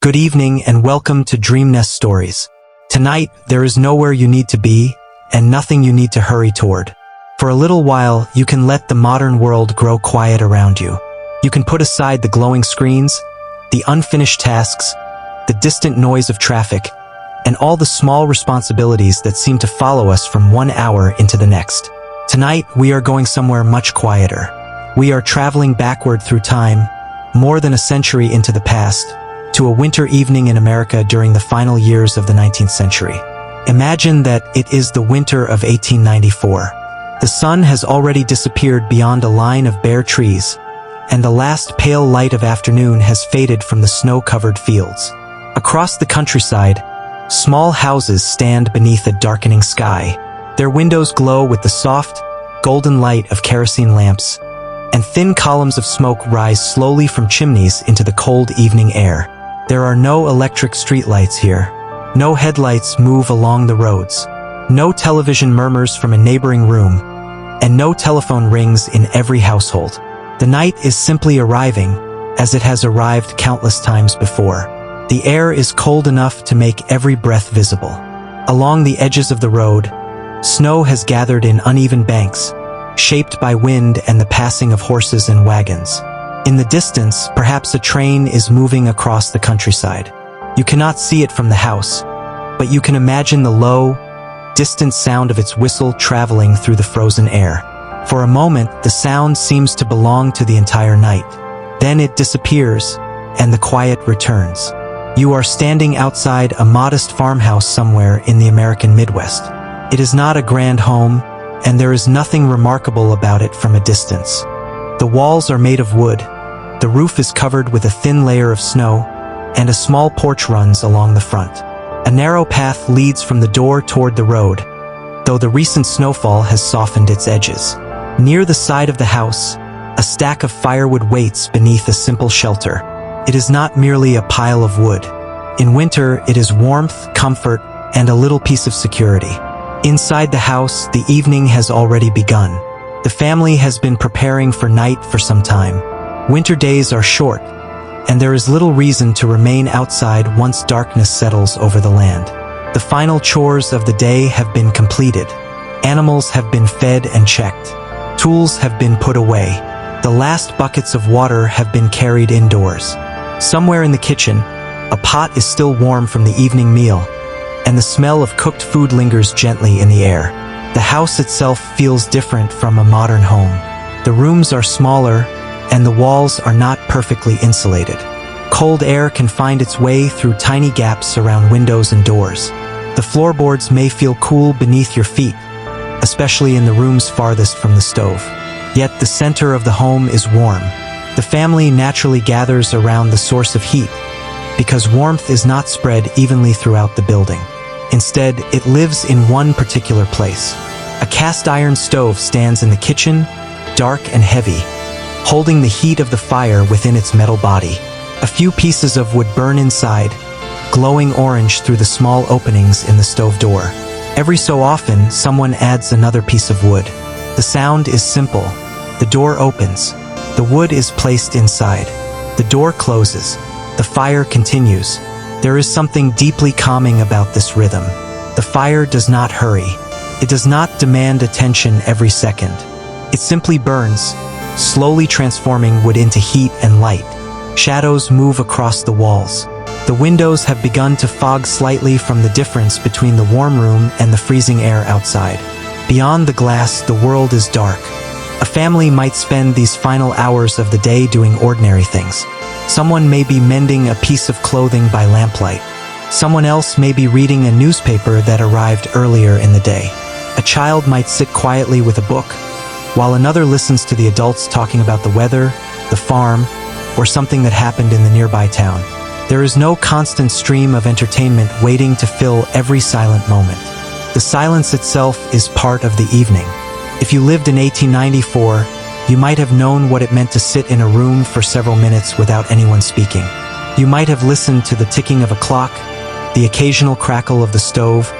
Good evening and welcome to Dream Nest Stories. Tonight, there is nowhere you need to be, and nothing you need to hurry toward. For a little while, you can let the modern world grow quiet around you. You can put aside the glowing screens, the unfinished tasks, the distant noise of traffic, and all the small responsibilities that seem to follow us from 1 hour into the next. Tonight, we are going somewhere much quieter. We are traveling backward through time, more than a century into the past, to a winter evening in America during the final years of the 19th century. Imagine that it is the winter of 1894. The sun has already disappeared beyond a line of bare trees, and the last pale light of afternoon has faded from the snow-covered fields. Across the countryside, small houses stand beneath a darkening sky. Their windows glow with the soft, golden light of kerosene lamps, and thin columns of smoke rise slowly from chimneys into the cold evening air. There are no electric streetlights here. No headlights move along the roads. No television murmurs from a neighboring room, and no telephone rings in every household. The night is simply arriving, as it has arrived countless times before. The air is cold enough to make every breath visible. Along the edges of the road, snow has gathered in uneven banks, shaped by wind and the passing of horses and wagons. In the distance, perhaps a train is moving across the countryside. You cannot see it from the house, but you can imagine the low, distant sound of its whistle traveling through the frozen air. For a moment, the sound seems to belong to the entire night. Then it disappears, and the quiet returns. You are standing outside a modest farmhouse somewhere in the American Midwest. It is not a grand home, and there is nothing remarkable about it from a distance. The walls are made of wood, the roof is covered with a thin layer of snow, and a small porch runs along the front. A narrow path leads from the door toward the road, though the recent snowfall has softened its edges. Near the side of the house, a stack of firewood waits beneath a simple shelter. It is not merely a pile of wood. In winter, it is warmth, comfort, and a little piece of security. Inside the house, the evening has already begun. The family has been preparing for night for some time. Winter days are short, and there is little reason to remain outside once darkness settles over the land. The final chores of the day have been completed. Animals have been fed and checked. Tools have been put away. The last buckets of water have been carried indoors. Somewhere in the kitchen, a pot is still warm from the evening meal, and the smell of cooked food lingers gently in the air. The house itself feels different from a modern home. The rooms are smaller, and the walls are not perfectly insulated. Cold air can find its way through tiny gaps around windows and doors. The floorboards may feel cool beneath your feet, especially in the rooms farthest from the stove. Yet the center of the home is warm. The family naturally gathers around the source of heat, because warmth is not spread evenly throughout the building. Instead, it lives in one particular place. A cast iron stove stands in the kitchen, dark and heavy, holding the heat of the fire within its metal body. A few pieces of wood burn inside, glowing orange through the small openings in the stove door. Every so often, someone adds another piece of wood. The sound is simple. The door opens. The wood is placed inside. The door closes. The fire continues. There is something deeply calming about this rhythm. The fire does not hurry. It does not demand attention every second. It simply burns, slowly transforming wood into heat and light. Shadows move across the walls. The windows have begun to fog slightly from the difference between the warm room and the freezing air outside. Beyond the glass, the world is dark. A family might spend these final hours of the day doing ordinary things. Someone may be mending a piece of clothing by lamplight. Someone else may be reading a newspaper that arrived earlier in the day. A child might sit quietly with a book, while another listens to the adults talking about the weather, the farm, or something that happened in the nearby town. There is no constant stream of entertainment waiting to fill every silent moment. The silence itself is part of the evening. If you lived in 1894, you might have known what it meant to sit in a room for several minutes without anyone speaking. You might have listened to the ticking of a clock, the occasional crackle of the stove,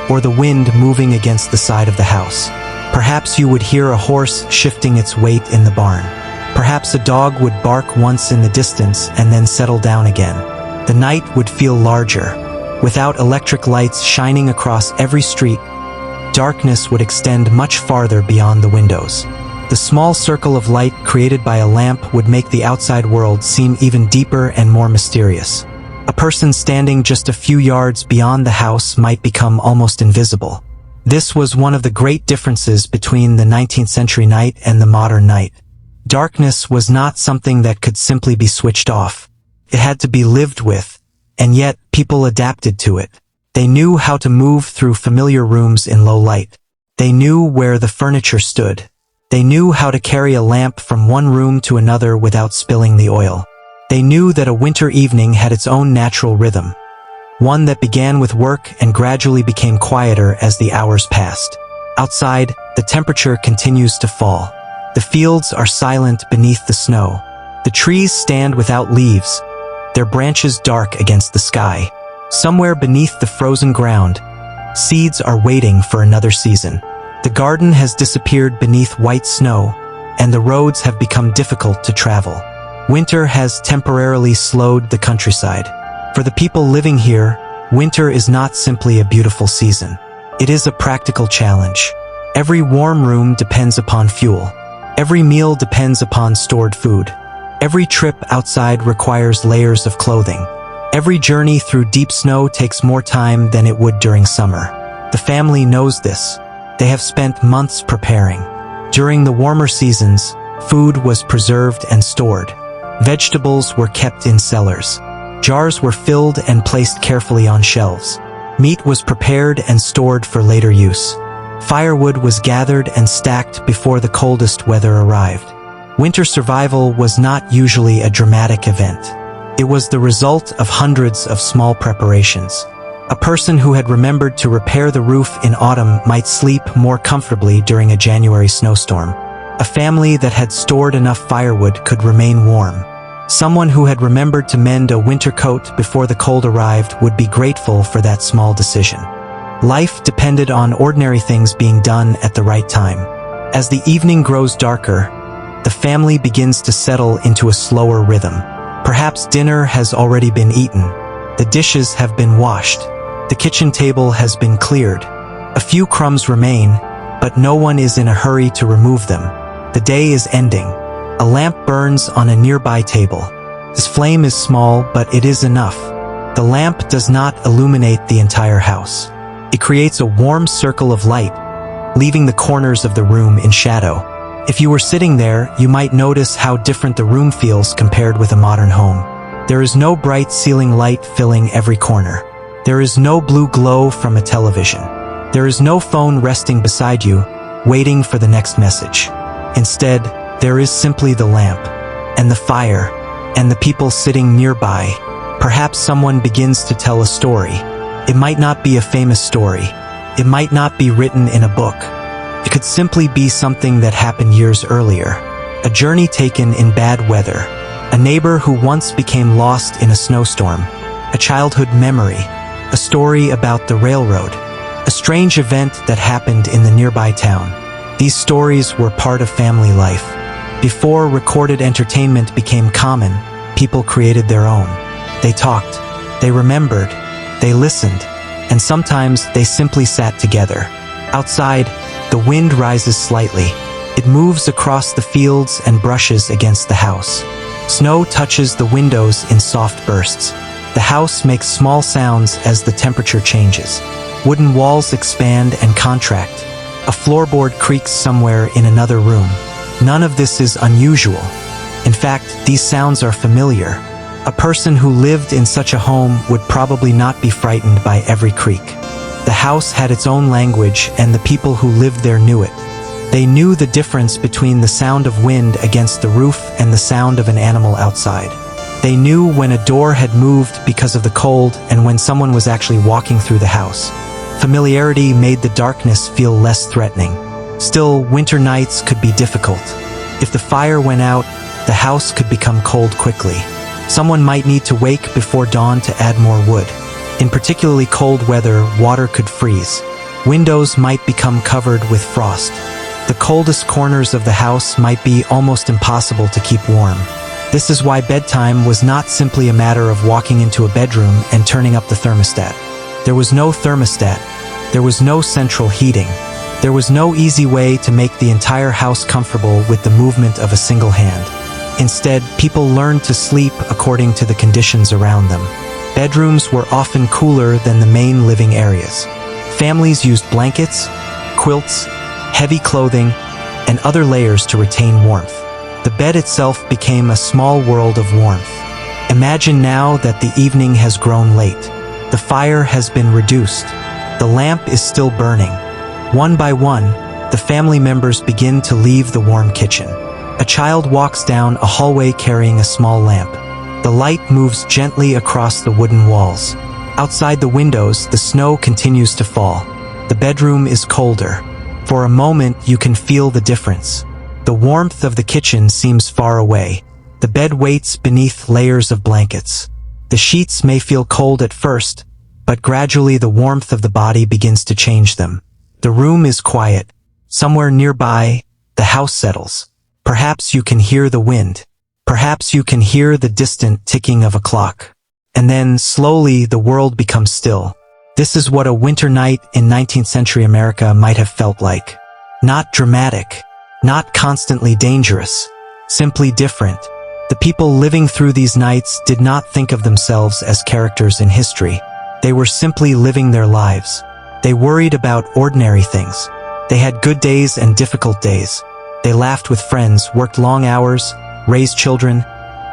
or the wind moving against the side of the house. Perhaps you would hear a horse shifting its weight in the barn. Perhaps a dog would bark once in the distance and then settle down again. The night would feel larger. Without electric lights shining across every street, darkness would extend much farther beyond the windows. The small circle of light created by a lamp would make the outside world seem even deeper and more mysterious. A person standing just a few yards beyond the house might become almost invisible. This was one of the great differences between the 19th century night and the modern night. Darkness was not something that could simply be switched off. It had to be lived with, and yet people adapted to it. They knew how to move through familiar rooms in low light. They knew where the furniture stood. They knew how to carry a lamp from one room to another without spilling the oil. They knew that a winter evening had its own natural rhythm, one that began with work and gradually became quieter as the hours passed. Outside, the temperature continues to fall. The fields are silent beneath the snow. The trees stand without leaves, their branches dark against the sky. Somewhere beneath the frozen ground, seeds are waiting for another season. The garden has disappeared beneath white snow, and the roads have become difficult to travel. Winter has temporarily slowed the countryside. For the people living here, winter is not simply a beautiful season. It is a practical challenge. Every warm room depends upon fuel. Every meal depends upon stored food. Every trip outside requires layers of clothing. Every journey through deep snow takes more time than it would during summer. The family knows this. They have spent months preparing. During the warmer seasons, food was preserved and stored. Vegetables were kept in cellars. Jars were filled and placed carefully on shelves. Meat was prepared and stored for later use. Firewood was gathered and stacked before the coldest weather arrived. Winter survival was not usually a dramatic event. It was the result of hundreds of small preparations. A person who had remembered to repair the roof in autumn might sleep more comfortably during a January snowstorm. A family that had stored enough firewood could remain warm. Someone who had remembered to mend a winter coat before the cold arrived would be grateful for that small decision. Life depended on ordinary things being done at the right time. As the evening grows darker, the family begins to settle into a slower rhythm. Perhaps dinner has already been eaten. The dishes have been washed. The kitchen table has been cleared. A few crumbs remain, but no one is in a hurry to remove them. The day is ending. A lamp burns on a nearby table. This flame is small, but it is enough. The lamp does not illuminate the entire house. It creates a warm circle of light, leaving the corners of the room in shadow. If you were sitting there, you might notice how different the room feels compared with a modern home. There is no bright ceiling light filling every corner. There is no blue glow from a television. There is no phone resting beside you, waiting for the next message. Instead, there is simply the lamp, and the fire, and the people sitting nearby. Perhaps someone begins to tell a story. It might not be a famous story. It might not be written in a book. It could simply be something that happened years earlier. A journey taken in bad weather. A neighbor who once became lost in a snowstorm. A childhood memory. A story about the railroad. A strange event that happened in the nearby town. These stories were part of family life. Before recorded entertainment became common, people created their own. They talked, they remembered, they listened, and sometimes they simply sat together. Outside, the wind rises slightly. It moves across the fields and brushes against the house. Snow touches the windows in soft bursts. The house makes small sounds as the temperature changes. Wooden walls expand and contract. A floorboard creaks somewhere in another room. None of this is unusual. In fact, these sounds are familiar. A person who lived in such a home would probably not be frightened by every creak. The house had its own language, and the people who lived there knew it. They knew the difference between the sound of wind against the roof and the sound of an animal outside. They knew when a door had moved because of the cold and when someone was actually walking through the house. Familiarity made the darkness feel less threatening. Still, winter nights could be difficult. If the fire went out, the house could become cold quickly. Someone might need to wake before dawn to add more wood. In particularly cold weather, water could freeze. Windows might become covered with frost. The coldest corners of the house might be almost impossible to keep warm. This is why bedtime was not simply a matter of walking into a bedroom and turning up the thermostat. There was no thermostat. There was no central heating. There was no easy way to make the entire house comfortable with the movement of a single hand. Instead, people learned to sleep according to the conditions around them. Bedrooms were often cooler than the main living areas. Families used blankets, quilts, heavy clothing, and other layers to retain warmth. The bed itself became a small world of warmth. Imagine now that the evening has grown late. The fire has been reduced. The lamp is still burning. One by one, the family members begin to leave the warm kitchen. A child walks down a hallway carrying a small lamp. The light moves gently across the wooden walls. Outside the windows, the snow continues to fall. The bedroom is colder. For a moment, you can feel the difference. The warmth of the kitchen seems far away. The bed waits beneath layers of blankets. The sheets may feel cold at first, but gradually the warmth of the body begins to change them. The room is quiet. Somewhere nearby, the house settles. Perhaps you can hear the wind. Perhaps you can hear the distant ticking of a clock. And then, slowly, the world becomes still. This is what a winter night in 19th century America might have felt like. Not dramatic. Not constantly dangerous. Simply different. The people living through these nights did not think of themselves as characters in history. They were simply living their lives. They worried about ordinary things. They had good days and difficult days. They laughed with friends, worked long hours, raised children,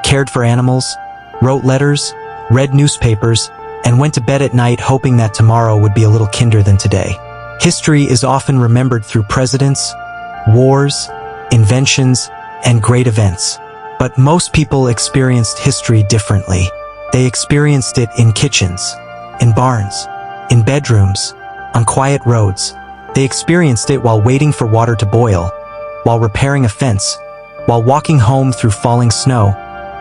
cared for animals, wrote letters, read newspapers, and went to bed at night hoping that tomorrow would be a little kinder than today. History is often remembered through presidents, wars, inventions, and great events. But most people experienced history differently. They experienced it in kitchens, in barns, in bedrooms, on quiet roads. They experienced it while waiting for water to boil, while repairing a fence, while walking home through falling snow,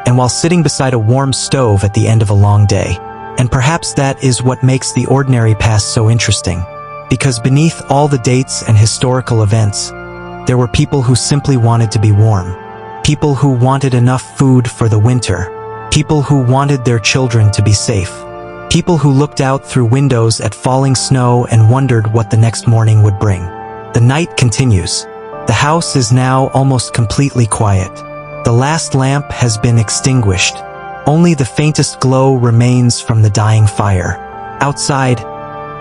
and while sitting beside a warm stove at the end of a long day. And perhaps that is what makes the ordinary past so interesting. Because beneath all the dates and historical events, there were people who simply wanted to be warm. People who wanted enough food for the winter. People who wanted their children to be safe. People who looked out through windows at falling snow and wondered what the next morning would bring. The night continues. The house is now almost completely quiet. The last lamp has been extinguished. Only the faintest glow remains from the dying fire. Outside,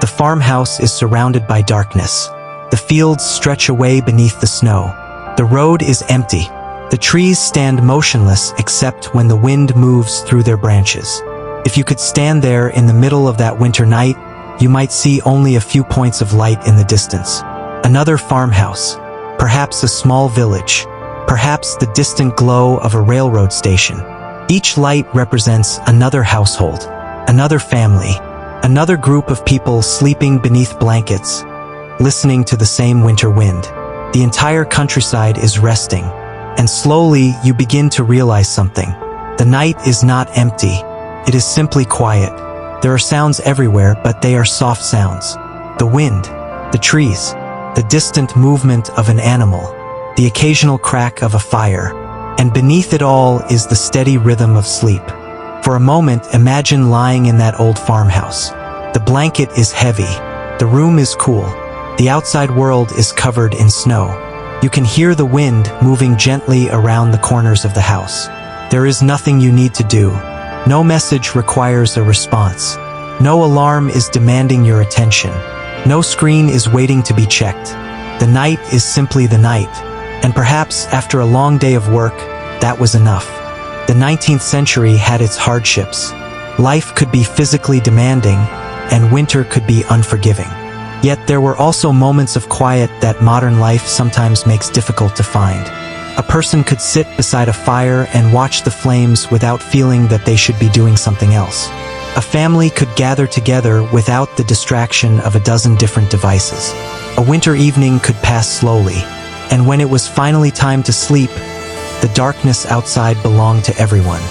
the farmhouse is surrounded by darkness. The fields stretch away beneath the snow. The road is empty. The trees stand motionless except when the wind moves through their branches. If you could stand there in the middle of that winter night, you might see only a few points of light in the distance. Another farmhouse, perhaps a small village, perhaps the distant glow of a railroad station. Each light represents another household, another family, another group of people sleeping beneath blankets, listening to the same winter wind. The entire countryside is resting, and slowly you begin to realize something. The night is not empty. It is simply quiet. There are sounds everywhere, but they are soft sounds. The wind, the trees, the distant movement of an animal, the occasional crack of a fire, and beneath it all is the steady rhythm of sleep. For a moment, imagine lying in that old farmhouse. The blanket is heavy. The room is cool. The outside world is covered in snow. You can hear the wind moving gently around the corners of the house. There is nothing you need to do. No message requires a response. No alarm is demanding your attention. No screen is waiting to be checked. The night is simply the night. And perhaps after a long day of work, that was enough. The 19th century had its hardships. Life could be physically demanding, and winter could be unforgiving. Yet there were also moments of quiet that modern life sometimes makes difficult to find. A person could sit beside a fire and watch the flames without feeling that they should be doing something else. A family could gather together without the distraction of a dozen different devices. A winter evening could pass slowly, and when it was finally time to sleep, the darkness outside belonged to everyone.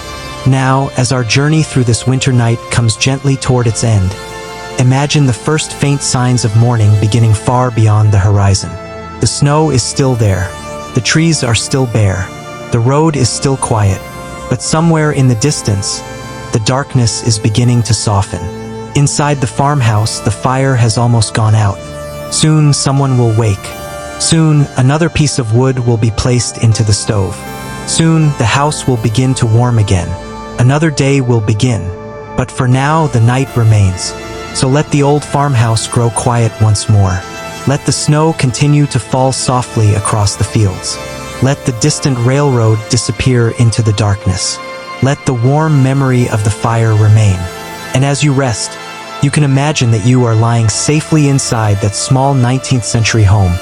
Now, as our journey through this winter night comes gently toward its end, imagine the first faint signs of morning beginning far beyond the horizon. The snow is still there. The trees are still bare. The road is still quiet. But somewhere in the distance, the darkness is beginning to soften. Inside the farmhouse, the fire has almost gone out. Soon someone will wake. Soon another piece of wood will be placed into the stove. Soon the house will begin to warm again. Another day will begin. But for now, the night remains. So let the old farmhouse grow quiet once more. Let the snow continue to fall softly across the fields. Let the distant railroad disappear into the darkness. Let the warm memory of the fire remain. And as you rest, you can imagine that you are lying safely inside that small 19th century home,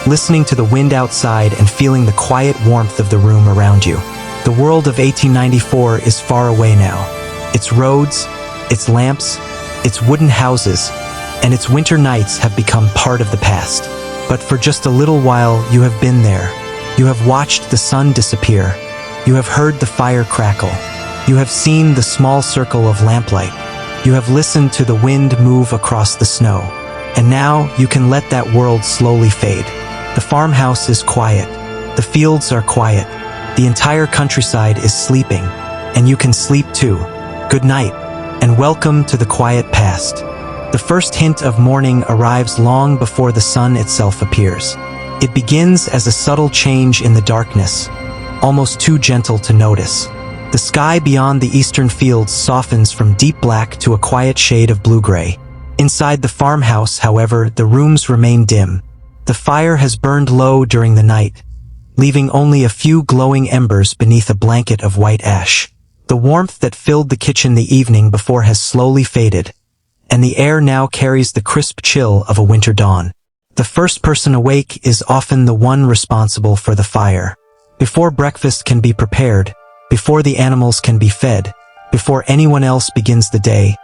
listening to the wind outside and feeling the quiet warmth of the room around you. The world of 1894 is far away now. Its roads, its lamps, its wooden houses, and its winter nights have become part of the past. But for just a little while, you have been there. You have watched the sun disappear. You have heard the fire crackle. You have seen the small circle of lamplight. You have listened to the wind move across the snow. And now you can let that world slowly fade. The farmhouse is quiet. The fields are quiet. The entire countryside is sleeping. And you can sleep too. Good night, and welcome to the quiet past. The first hint of morning arrives long before the sun itself appears. It begins as a subtle change in the darkness, almost too gentle to notice. The sky beyond the eastern fields softens from deep black to a quiet shade of blue-gray. Inside the farmhouse, however, the rooms remain dim. The fire has burned low during the night, leaving only a few glowing embers beneath a blanket of white ash. The warmth that filled the kitchen the evening before has slowly faded, and the air now carries the crisp chill of a winter dawn. The first person awake is often the one responsible for the fire. Before breakfast can be prepared, before the animals can be fed, before anyone else begins the day,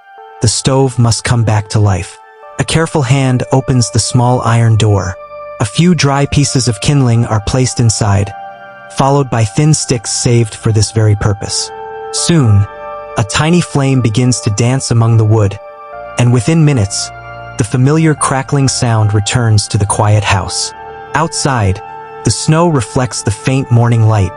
the stove must come back to life. A careful hand opens the small iron door. A few dry pieces of kindling are placed inside, followed by thin sticks saved for this very purpose. Soon, a tiny flame begins to dance among the wood, and within minutes, the familiar crackling sound returns to the quiet house. Outside, the snow reflects the faint morning light,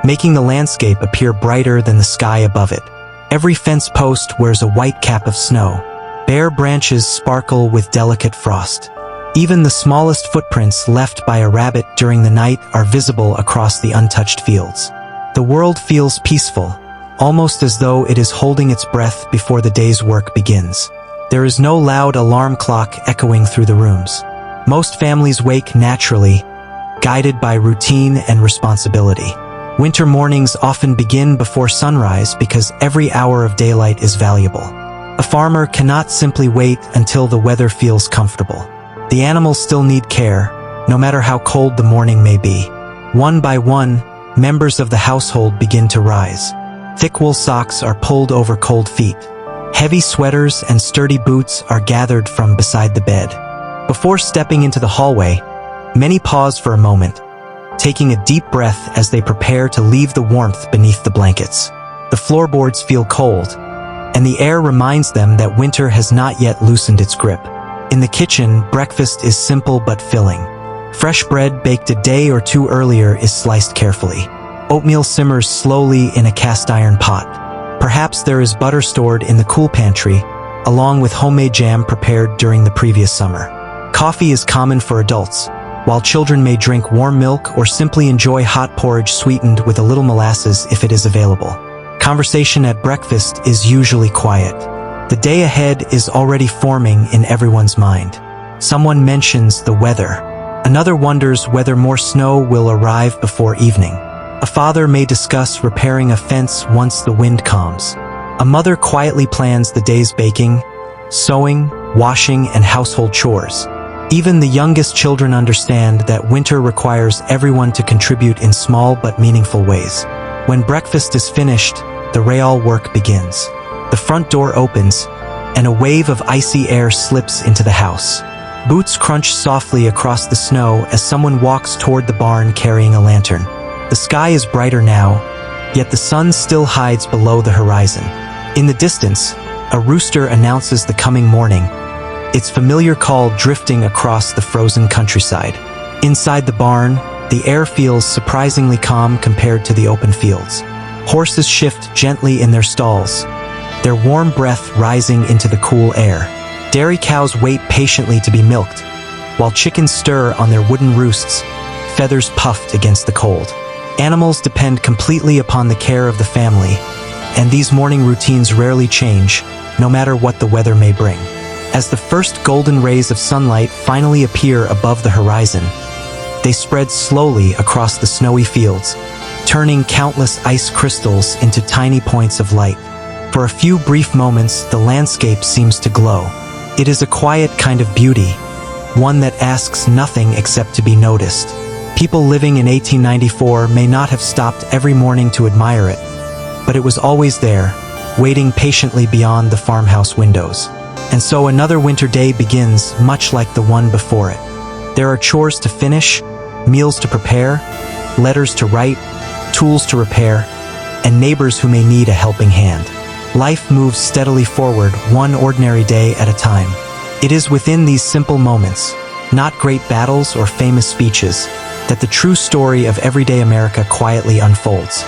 making the landscape appear brighter than the sky above it. Every fence post wears a white cap of snow. Bare branches sparkle with delicate frost. Even the smallest footprints left by a rabbit during the night are visible across the untouched fields. The world feels peaceful, almost as though it is holding its breath before the day's work begins. There is no loud alarm clock echoing through the rooms. Most families wake naturally, guided by routine and responsibility. Winter mornings often begin before sunrise because every hour of daylight is valuable. A farmer cannot simply wait until the weather feels comfortable. The animals still need care, no matter how cold the morning may be. One by one, members of the household begin to rise. Thick wool socks are pulled over cold feet. Heavy sweaters and sturdy boots are gathered from beside the bed. Before stepping into the hallway, many pause for a moment, taking a deep breath as they prepare to leave the warmth beneath the blankets. The floorboards feel cold, and the air reminds them that winter has not yet loosened its grip. In the kitchen, breakfast is simple but filling. Fresh bread baked a day or two earlier is sliced carefully. Oatmeal simmers slowly in a cast-iron pot. Perhaps there is butter stored in the cool pantry, along with homemade jam prepared during the previous summer. Coffee is common for adults, while children may drink warm milk or simply enjoy hot porridge sweetened with a little molasses if it is available. Conversation at breakfast is usually quiet. The day ahead is already forming in everyone's mind. Someone mentions the weather. Another wonders whether more snow will arrive before evening. A father may discuss repairing a fence once the wind calms. A mother quietly plans the day's baking, sewing, washing, and household chores. Even the youngest children understand that winter requires everyone to contribute in small but meaningful ways. When breakfast is finished, the real work begins. The front door opens, and a wave of icy air slips into the house. Boots crunch softly across the snow as someone walks toward the barn carrying a lantern. The sky is brighter now, yet the sun still hides below the horizon. In the distance, a rooster announces the coming morning, its familiar call drifting across the frozen countryside. Inside the barn, the air feels surprisingly calm compared to the open fields. Horses shift gently in their stalls, their warm breath rising into the cool air. Dairy cows wait patiently to be milked, while chickens stir on their wooden roosts, feathers puffed against the cold. Animals depend completely upon the care of the family, and these morning routines rarely change, no matter what the weather may bring. As the first golden rays of sunlight finally appear above the horizon, they spread slowly across the snowy fields, turning countless ice crystals into tiny points of light. For a few brief moments, the landscape seems to glow. It is a quiet kind of beauty, one that asks nothing except to be noticed. People living in 1894 may not have stopped every morning to admire it, but it was always there, waiting patiently beyond the farmhouse windows. And so another winter day begins, much like the one before it. There are chores to finish, meals to prepare, letters to write, tools to repair, and neighbors who may need a helping hand. Life moves steadily forward, one ordinary day at a time. It is within these simple moments, not great battles or famous speeches, that the true story of everyday America quietly unfolds.